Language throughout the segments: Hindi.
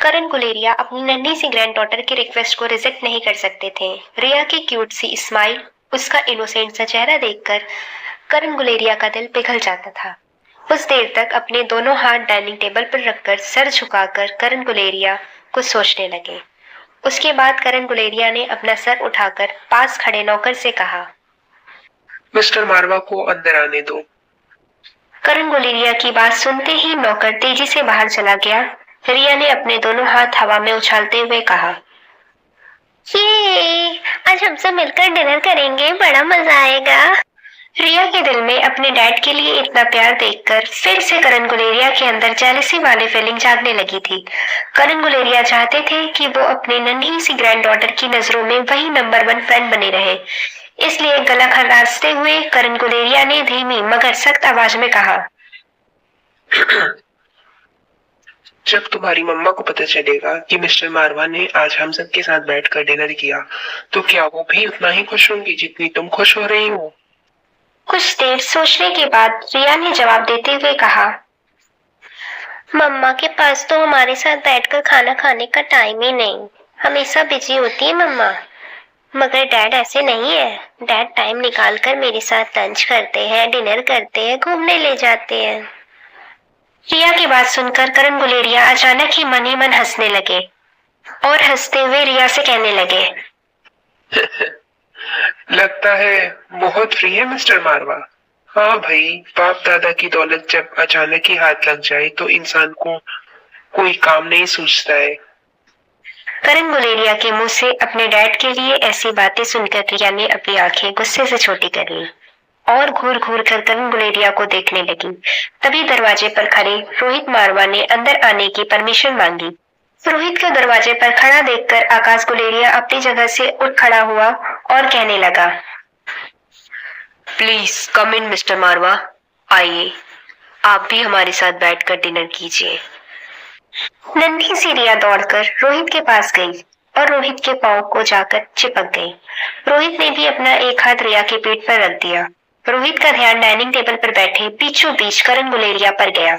करण गुलेरिया अपनी नन्ही सी ग्रैंड डॉटर की रिक्वेस्ट को रिजेक्ट नहीं कर सकते थे। रिया की क्यूट सी स्माइल, उसका इनोसेंट सा चेहरा देखकर करण गुलेरिया का दिल पिघल जाता था। कुछ देर तक अपने दोनों हाथ डाइनिंग टेबल पर रखकर सर झुकाकर करण गुलेरिया कुछ सोचने लगे। उसके बाद करण गुलेरिया ने अपना सर उठाकर पास खड़े नौकर से कहा, मिस्टर मारवा को अंदर आने दो। करण गुलेरिया की बात सुनते ही नौकर तेजी से बाहर चला गया। रिया ने अपने दोनों हाथ हवा में उछालते हुए कहा, ये आज हम सब मिलकर डिनर करेंगे, बड़ा मजा आएगा। रिया के दिल में अपने डैड के लिए इतना प्यार देखकर फिर से करण गुलेरिया के अंदर जेलसी वाली फीलिंग जागने लगी थी। करण गुलेरिया चाहते थे कि वो अपनी नन्ही सी ग्रैंड डॉटर की नजरों में वही नंबर 1 फ्रेंड बने रहे। इसलिए गला खराशते हुए करण गुलेरिया ने धीमी मगर सख्त आवाज में कहा, जब तुम्हारी मम्मा को पता चलेगा कि मिस्टर मारवा ने आज हम सब के साथ बैठकर डिनर किया, तो क्या वो भी उतना ही खुश होंगी जितनी तुम खुश हो रही हो? कुछ देर सोचने के बाद रिया ने जवाब देते हुए कहा, मम्मा के पास तो हमारे साथ बैठकर खाना खाने का टाइम ही नहीं, हमेशा बिजी होती है मम्मा। मगर डैड ऐसे नहीं है, डैड टाइम निकाल कर मेरे साथ लंच करते हैं, डिनर करते हैं, घूमने ले जाते हैं। रिया की बात सुनकर करण गुलेरिया अचानक ही मन ही मन हंसने लगे और हंसते हुए रिया से कहने लगे, लगता है बहुत फ्री है मिस्टर मारवा। हाँ भाई, बाप दादा की दौलत जब अचानक ही हाथ लग जाए तो इंसान को कोई काम नहीं सूझता है। करण गुलेरिया के मुंह से अपने डैड के लिए ऐसी बातें सुनकर रिया ने अपनी आंखें गुस्से से छोटी कर ली और घूर घूर कर करण गुलेरिया को देखने लगी। तभी दरवाजे पर खड़े रोहित मारवा ने अंदर आने की परमिशन मांगी। रोहित को दरवाजे पर खड़ा देखकर आकाश गुलेरिया अपनी जगह से उठ खड़ा हुआ और कहने लगा, प्लीज कम इन मिस्टर मारवा, आइए, आप भी हमारे साथ बैठकर डिनर कीजिए। नन्ही सी रिया दौड़कर रोहित के पास गई और रोहित के पांव को जाकर चिपक गई। रोहित ने भी अपना एक हाथ रिया के पीठ पर रख दिया। रोहित का ध्यान डाइनिंग टेबल पर बैठे बीचों बीच करण गुलेरिया पर गया।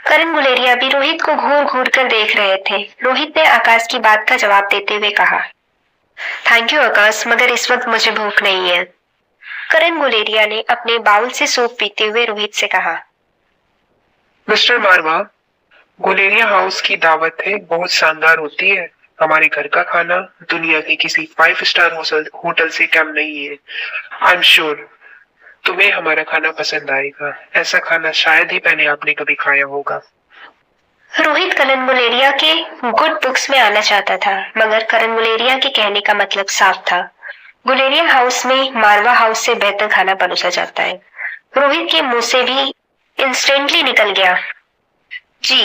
करण गुलेरिया भी रोहित को घूर घूर कर देख रहे थे। रोहित ने आकाश की बात का जवाब देते हुए कहा, थैंक यू आकाश, मगर इस वक्त मुझे भूख नहीं है। करण गुलेरिया ने अपने बाउल से सूप पीते हुए रोहित से कहा, मिस्टर मारवा, गुलेरिया हाउस की दावत है, बहुत शानदार होती है। हमारे घर का खाना दुनिया के किसी 5 स्टार होटल से कम नहीं है। आई एम श्योर तुम्हें हमारा खाना पसंद आएगा। ऐसा खाना शायद ही पहले आपने कभी खाया होगा। रोहित करण गुलेरिया के गुड बुक्स में आना चाहता था, मगर करण गुलेरिया के कहने का मतलब साफ था। गुलेरिया हाउस में मारवा हाउस से बेहतर खाना परोसा जाता है। रोहित के मुंह से भी इंस्टेंटली निकल गया, जी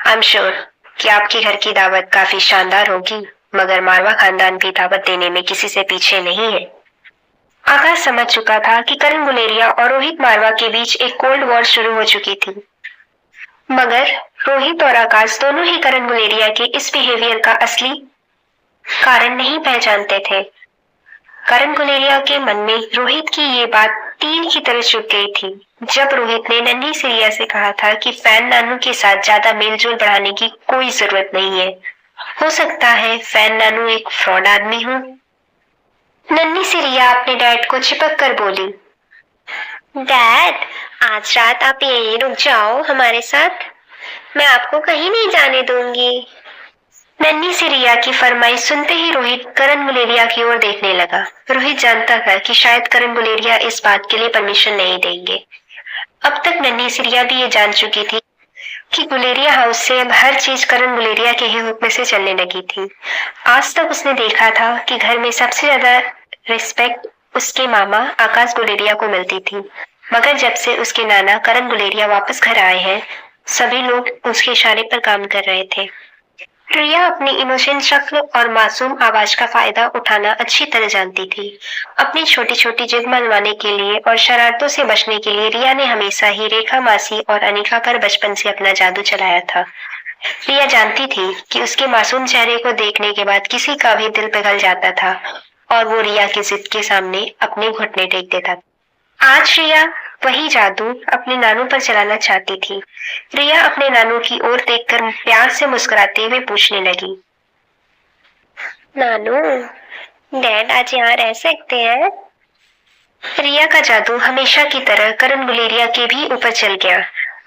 आई एम श्योर कि आपके घर की दावत काफी शानदार होगी, मगर मारवा खानदान भी दावत देने में किसी से पीछे नहीं है। आकाश समझ चुका था कि करण गुलेरिया और रोहित मारवा के बीच एक कोल्ड वॉर शुरू हो चुकी थी, मगर रोहित और आकाश दोनों ही करण गुलेरिया के इस बिहेवियर का असली कारण नहीं पहचानते थे। करण गुलेरिया के मन में रोहित की ये बात तीर की तरह चुभ गई थी। जब रोहित ने नन्ही सी रिया से कहा था कि फैन नानू के साथ ज्यादा मेलजोल बढ़ाने की कोई जरूरत नहीं है, हो सकता है फैन नानू एक फ्रॉड आदमी हो। नन्ही सी रिया अपने डैड को चिपक कर बोली, डैड आज रात आप यहीं रुक जाओ हमारे साथ, मैं आपको कहीं नहीं जाने दूंगी। नन्ही सी रिया की फरमाइश सुनते ही रोहित करण गुलेरिया की ओर देखने लगा। रोहित जानता था कि शायद करण गुलेरिया इस बात के लिए परमिशन नहीं देंगे। अब तक नन्ही सी रिया भी ये जान चुकी थी कि गुलेरिया हाउस से अब हर चीज करण गुलेरिया के ही हुक्म से चलने लगी थी। आज तक उसने देखा था कि घर में सबसे ज्यादा रिस्पेक्ट उसके मामा आकाश गुलेरिया को मिलती थी, मगर जब से उसके नाना करण गुलेरिया वापस घर आए हैं, सभी लोग उसके इशारे पर काम कर रहे थे। रिया अपनी इनोसेंट शक्ल और मासूम आवाज का फायदा उठाना अच्छी तरह जानती थी। अपनी छोटी छोटी जिद मनवाने के लिए और शरारतों से बचने के लिए रिया ने हमेशा ही रेखा मासी और अनिका पर बचपन से अपना जादू चलाया था। रिया जानती थी कि उसके मासूम चेहरे को देखने के बाद किसी का भी दिल पिघल जाता था और वो रिया की जिद के सामने अपने घुटने टेक देता था। आज रिया वही जादू अपने नानू पर चलाना चाहती थी। रिया अपने नानू की ओर देखकर प्यार से मुस्कुराते हुए पूछने लगी, नानू, डैड आज यहाँ रह सकते हैं? रिया का जादू हमेशा की तरह करण गुलेरिया के भी ऊपर चल गया,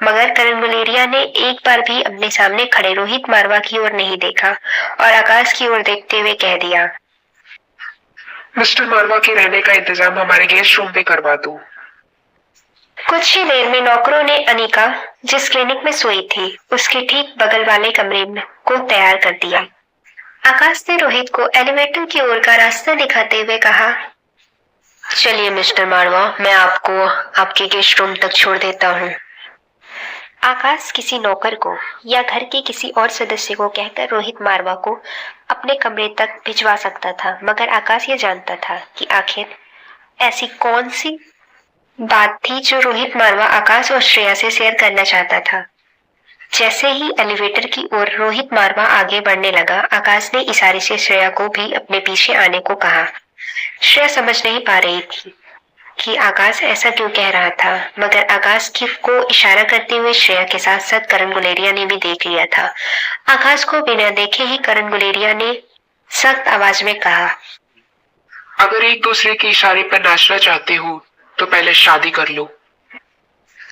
मगर करण गुलेरिया ने एक बार भी अपने सामने खड़े रोहित मारवा की ओर नहीं देखा और आकाश की ओर देखते हुए कह दिया, मिस्टर मारवा के रहने का इंतजाम हमारे गेस्ट रूम पे करवा दो। कुछ ही देर में नौकरों ने अनिका, जिस क्लिनिक में सोई थी, उसके ठीक बगल वाले कमरे को तैयार कर दिया। आकाश ने रोहित को एलिवेटर की ओर का रास्ता दिखाते हुए कहा, चलिए मिस्टर मारवा, मैं आपको आपके गेस्ट रूम तक छोड़ देता हूँ। आकाश किसी नौकर को या घर के किसी और सदस्य को कहकर रोहित मारवा को अपने कमरे तक भिजवा सकता था, मगर आकाश ये जानता था कि आखिर ऐसी कौन सी बात थी जो रोहित मारवा आकाश और श्रेया से शेयर करना चाहता था। जैसे ही एलिवेटर की ओर रोहित मारवा आगे बढ़ने लगा, आकाश ने इशारे से श्रेया को भी अपने पीछे आने को कहा। श्रेया समझ नहीं पा रही थी कि आकाश ऐसा क्यों कह रहा था, मगर आकाश को इशारा करते हुए श्रेया के साथ साथ करण गुलेरिया ने भी देख लिया था। आकाश को बिना देखे ही करण गुलेरिया ने सख्त आवाज में कहा, अगर एक दूसरे के इशारे पर नाचना चाहते हो तो पहले शादी कर लो।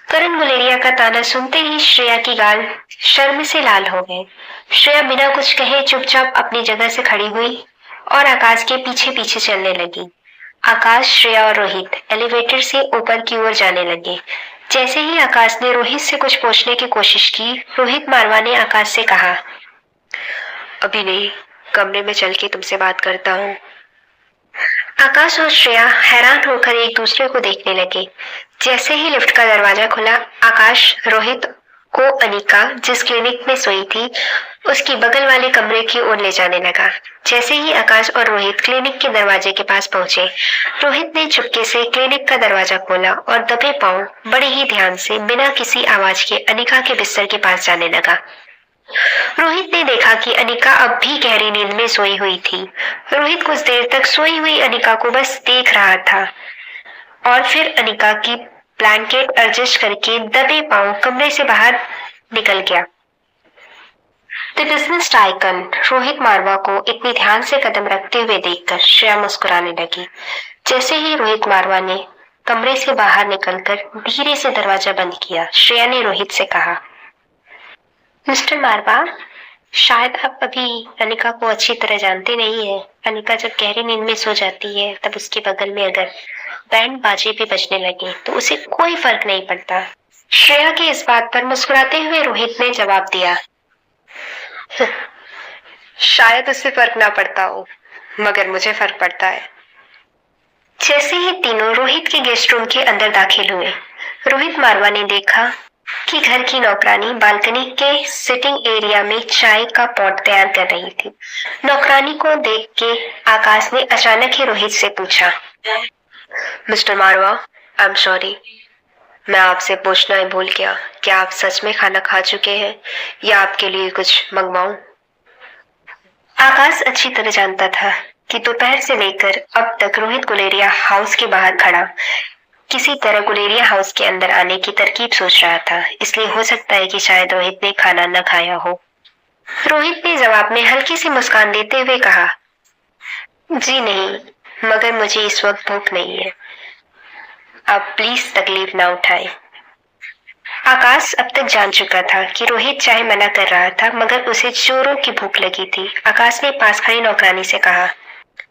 करण गुलेरिया का ताना सुनते ही श्रेया की गाल शर्म से लाल हो गए। श्रेया बिना कुछ कहे चुपचाप अपनी जगह से खड़ी हुई और आकाश के पीछे पीछे चलने लगी। आकाश, श्रेया और रोहित एलिवेटर से ऊपर की ओर जाने लगे। जैसे ही आकाश ने रोहित से कुछ पूछने की कोशिश की, रोहित मारवा ने आकाश से कहा, अभी नहीं, कमरे में चल के तुमसे बात करता हूँ। आकाश और श्रेया हैरान होकर एक दूसरे को देखने लगे। जैसे ही लिफ्ट का दरवाजा खुला, आकाश रोहित को अनिका, जिस क्लिनिक में सोई थी, उसकी बगल वाले कमरे की ओर ले जाने लगा। जैसे ही आकाश और रोहित क्लिनिक के दरवाजे के पास पहुंचे, रोहित ने चुपके से क्लिनिक का दरवाजा खोला और दबे पांव बड़े ही ध्यान से बिना किसी आवाज के अनिका के बिस्तर के पास जाने लगा। रोहित ने देखा कि अनिका अब भी गहरी नींद में सोई हुई थी। रोहित कुछ देर तक सोई हुई अनिका को बस देख रहा था और फिर अनिका की ब्लैंकेट एडजस्ट करके दबे पांव कमरे से बाहर निकल गया। द बिजनेस टाइकन रोहित मारवा को इतनी ध्यान से कदम रखते हुए देखकर श्रेया मुस्कुराने लगी। जैसे ही रोहित मारवा ने कमरे से बाहर निकलकर धीरे से दरवाजा बंद किया, श्रेया ने रोहित से कहा, मिस्टर मारवा, शायद आप अभी अनिका को अच्छी तरह जानते नहीं है। अनिका जब गहरी नींद में सो जाती है, तब उसके बगल में अगर बैंड बाजे भी बजने लगे तो उसे कोई फर्क नहीं पड़ता। श्रेया की इस बात पर मुस्कुराते हुए रोहित ने जवाब दिया, शायद उससे फर्क ना पड़ता हो, मगर मुझे फर्क पड़ता है। जैसे ही तीनों रोहित के गेस्ट रूम के अंदर दाखिल हुए, रोहित मारवा ने देखा कि घर की नौकरानी बालकनी के सिटिंग एरिया में चाय का पॉट तैयार कर रही थी। नौकरानी को देख के आकाश ने अचानक ही रोहित से पूछा, mister Marwah, I am sorry, मैं आपसे पूछना ही भूल गया, क्या आप सच में खाना खा चुके हैं या आपके लिए कुछ मंगवाऊं? आकाश अच्छी तरह जानता था कि दोपहर से लेकर अब तक रोहित गुलेरिया हाउस के बाहर खड़ा किसी तरह गुलेरिया हाउस के अंदर आने की तरकीब सोच रहा था, इसलिए हो सकता है कि शायद रोहित ने खाना न खाया हो। रोहित ने जवाब में हल्की सी मुस्कान देते हुए कहा, जी नहीं, मगर मुझे इस वक्त भूख नहीं है, आप प्लीज तकलीफ ना उठाएं। आकाश अब तक जान चुका था कि रोहित चाहे मना कर रहा था, मगर उसे जोरों की भूख लगी थी। आकाश ने पास खड़ी नौकरानी से कहा,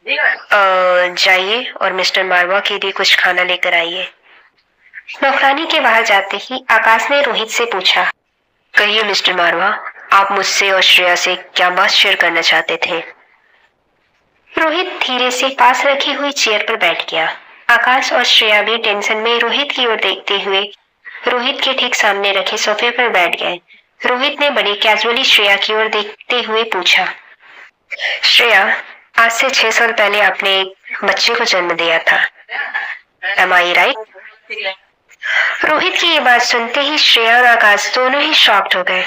जाइए और मिस्टर मारवा के लिए कुछ खाना लेकर आइए। नौकरानी के बाहर जाते ही आकाश ने रोहित से पूछा, कहिए मिस्टर मारवा, आप मुझसे और श्रेया से क्या बात शेयर करना चाहते थे? रोहित धीरे से पास रखी हुई चेयर पर बैठ गया। आकाश और श्रेया भी टेंशन में रोहित की ओर देखते हुए रोहित के ठीक सामने रखे सोफे पर बैठ गए। रोहित ने बड़ी कैजुअली श्रेया की ओर देखते हुए पूछा, श्रेया, आज से 6 साल पहले आपने एक बच्चे को जन्म दिया था, एम आई राइट? रोहित की ये बात सुनते ही श्रेया और आकाश दोनों ही शॉक्ड हो गए।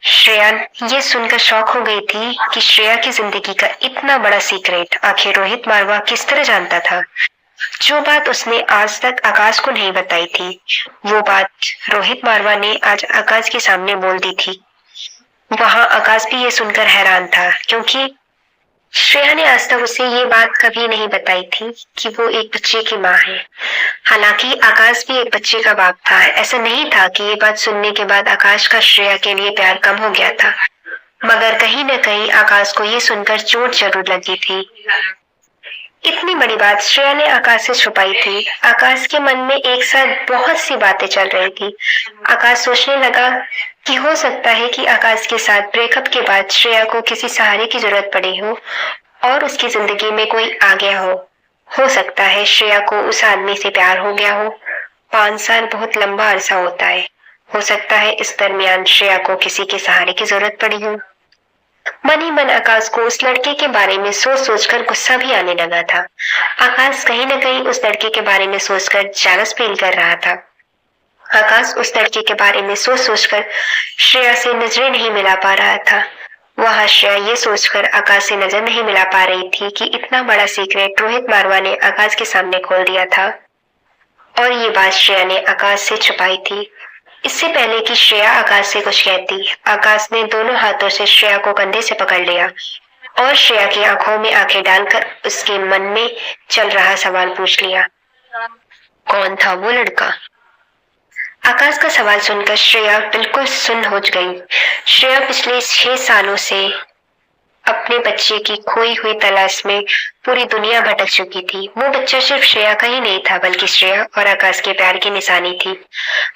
श्रेया ये सुनकर शॉक हो गई थी कि श्रेया की जिंदगी का इतना बड़ा सीक्रेट आखिर रोहित मारवा किस तरह जानता था। जो बात उसने आज तक आकाश को नहीं बताई थी, वो बात रोहित मारवा ने आज आकाश के सामने बोल दी थी। वहां आकाश भी ये सुनकर हैरान था, क्योंकि श्रेया ने आज तक उसे ये बात कभी नहीं बताई थी कि वो एक बच्चे की माँ है। हालांकि आकाश भी एक बच्चे का बाप था। ऐसा नहीं था कि ये बात सुनने के बाद आकाश का श्रेया के लिए प्यार कम हो गया था, मगर कहीं न कहीं आकाश को ये सुनकर चोट जरूर लगी थी। इतनी बड़ी बात श्रेया ने आकाश से छुपाई थी। आकाश के मन में एक साथ बहुत सी बातें चल रही थी। आकाश सोचने लगा कि हो सकता है कि आकाश के साथ ब्रेकअप के बाद श्रेया को किसी सहारे की जरूरत पड़ी हो और उसकी जिंदगी में कोई आ गया हो। हो सकता है श्रेया को उस आदमी से प्यार हो गया हो। 5 साल बहुत लंबा अरसा होता है। हो सकता है इस दरमियान श्रेया को किसी के सहारे की जरूरत पड़ी हो। मन ही मन आकाश को उस लड़के के बारे में सोच सोचकर गुस्सा भी आने लगा था। आकाश कहीं न कहीं उस लड़के के बारे में सोचकर जेलस फील कर रहा था। आकाश उस लड़के के बारे में सोच सोचकर श्रेया से नजरें नहीं मिला पा रहा था। वहां श्रेया ये सोचकर आकाश से नजर नहीं मिला पा रही थी कि इतना बड़ा सीक्रेट रोहित मारवा ने आकाश के सामने खोल दिया था और ये बात श्रेया ने आकाश से छुपाई थी। इससे पहले कि श्रेया आकाश से कुछ कहती, आकाश ने दोनों हाथों से श्रेया को कंधे से पकड़ लिया और श्रेया की आंखों में आंखें डालकर उसके मन में चल रहा सवाल पूछ लिया, कौन था वो लड़का? आकाश का सवाल सुनकर श्रेया बिल्कुल सुन्न हो गई। श्रेया पिछले 6 सालों से अपने बच्चे की खोई हुई तलाश में पूरी दुनिया भटक चुकी थी। वो बच्चा सिर्फ श्रेया का ही नहीं था, बल्कि श्रेया और आकाश के प्यार की निशानी थी।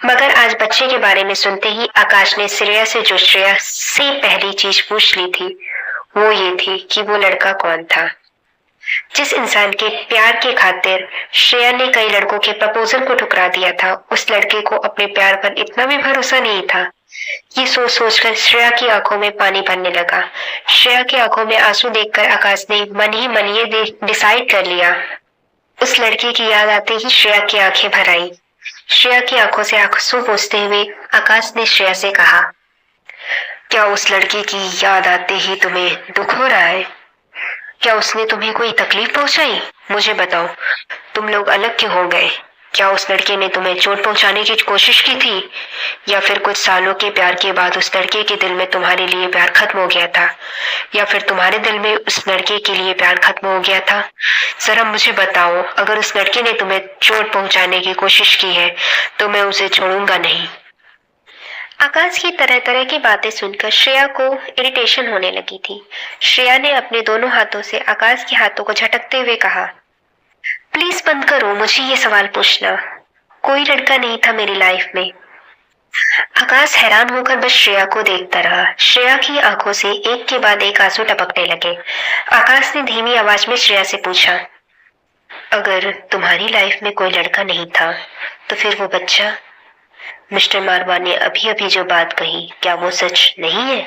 मगर आज बच्चे के बारे में सुनते ही आकाश ने श्रेया से जो श्रेया से पहली चीज पूछ ली थी, वो ये थी कि वो लड़का कौन था। जिस इंसान के प्यार के खातिर श्रेया ने कई लड़कों के प्रपोजल को ठुकरा दिया था, उस लड़के को अपने प्यार पर इतना भी भरोसा नहीं था। ये सोच सोचकर श्रेया की आंखों में पानी भरने लगा। श्रेया की आंखों में आंसू देखकर आकाश ने मन ही मन ये डिसाइड कर लिया। उस लड़के की याद आते ही श्रेया की आंखें भर आई। श्रेया की आंखों से आंसू पोंछते हुए आकाश ने श्रेया से कहा, क्या उस लड़के की याद आते ही तुम्हें दुख हो रहा है? क्या उसने तुम्हें कोई तकलीफ पहुंचाई? मुझे बताओ, तुम लोग अलग क्यों हो गए? क्या उस लड़के ने तुम्हें चोट पहुंचाने की कोशिश की थी, या फिर कुछ सालों के प्यार के बाद उस लड़के के दिल में तुम्हारे लिए प्यार खत्म हो गया था, या फिर तुम्हारे दिल में उस लड़के के लिए प्यार खत्म हो गया था? जरा मुझे बताओ। अगर उस लड़के ने तुम्हें चोट पहुंचाने की कोशिश की है तो मैं उसे छोड़ूंगा नहीं। आकाश की तरह तरह की बातें सुनकर श्रेया को इरिटेशन होने लगी थी। श्रेया ने अपने दोनों हाथों से आकाश के हाथों को झटकते हुए कहा, प्लीज बंद करो मुझे ये सवाल पूछना। कोई लड़का नहीं था मेरी लाइफ में। आकाश हैरान होकर बस श्रेया को देखता रहा। श्रेया की आंखों से एक के बाद एक आंसू टपकने लगे। आकाश ने धीमी आवाज में श्रेया से पूछा, अगर तुम्हारी लाइफ में कोई लड़का नहीं था तो फिर वो बच्चा? मिस्टर मारवा ने अभी अभी जो बात कही, क्या वो सच नहीं है?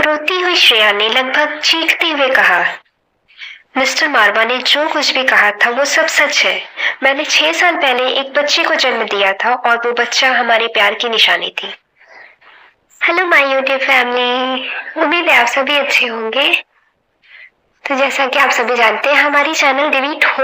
रोती हुई श्रेया ने लगभग चीखते हुए कहा, मिस्टर मारवा ने जो कुछ भी कहा था वो सब सच है। मैंने 6 साल पहले एक बच्चे को जन्म दिया था और वो बच्चा हमारे प्यार की निशानी थी। हेलो माय यूट्यूब फैमिली, उम्मीद है आप सभी अच्छे होंगे। तो जैसा कि आप सभी जानते हैं, हमारी चैनल डिलीट हो